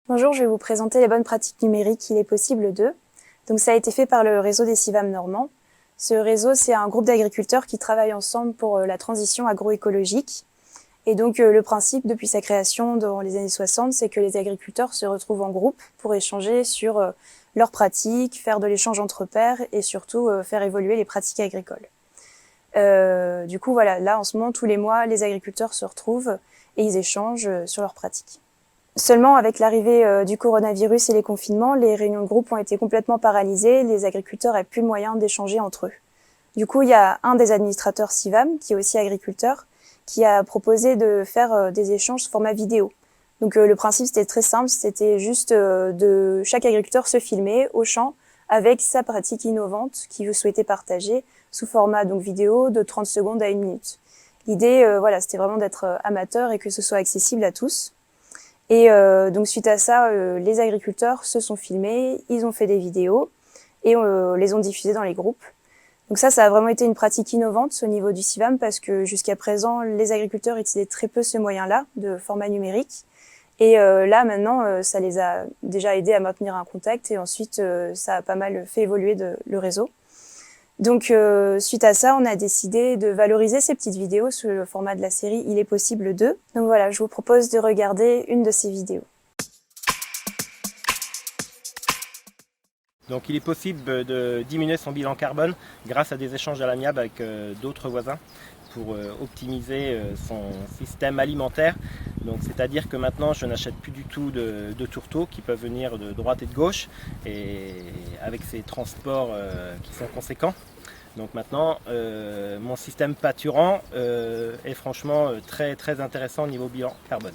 Bonjour, je vais vous présenter les bonnes pratiques numériques qu'il est possible de. Donc ça a été fait par le réseau des CIVAM normands. Ce réseau, c'est un groupe d'agriculteurs qui travaillent ensemble pour la transition agroécologique. Et donc le principe depuis sa création dans les années 60, c'est que les agriculteurs se retrouvent en groupe pour échanger sur leurs pratiques, faire de l'échange entre pairs et surtout faire évoluer les pratiques agricoles. Du coup, voilà, là en ce moment, tous les mois, les agriculteurs se retrouvent et ils échangent sur leurs pratiques. Seulement, avec l'arrivée du coronavirus et les confinements, les réunions de groupe ont été complètement paralysées, les agriculteurs n'avaient plus moyen d'échanger entre eux. Du coup, il y a un des administrateurs CIVAM, qui est aussi agriculteur, qui a proposé de faire des échanges sous format vidéo. Donc le principe, c'était très simple, c'était juste de chaque agriculteur se filmer au champ avec sa pratique innovante qu'il souhaitait partager sous format donc vidéo de 30 secondes à 1 minute. L'idée, voilà, c'était vraiment d'être amateur et que ce soit accessible à tous. Et donc suite à ça, les agriculteurs se sont filmés, ils ont fait des vidéos et les ont diffusées dans les groupes. Donc ça a vraiment été une pratique innovante au niveau du CIVAM parce que jusqu'à présent, les agriculteurs utilisaient très peu ce moyen-là de format numérique. Et là maintenant, ça les a déjà aidés à maintenir un contact et ensuite ça a pas mal fait évoluer le réseau. Donc suite à ça, on a décidé de valoriser ces petites vidéos sous le format de la série Il est possible de. Donc voilà, je vous propose de regarder une de ces vidéos. Donc il est possible de diminuer son bilan carbone grâce à des échanges à l'amiable avec d'autres voisins pour optimiser son système alimentaire. Donc c'est-à-dire que maintenant je n'achète plus du tout de tourteaux qui peuvent venir de droite et de gauche et avec ces transports qui sont conséquents. Donc maintenant mon système pâturant est franchement très très intéressant au niveau bilan carbone.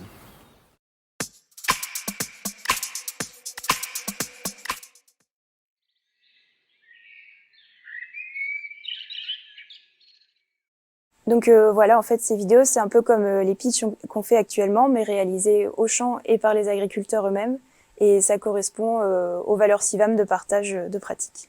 Donc voilà, en fait, ces vidéos, c'est un peu comme les pitchs qu'on fait actuellement, mais réalisés au champ et par les agriculteurs eux-mêmes. Et ça correspond aux valeurs CIVAM de partage de pratiques.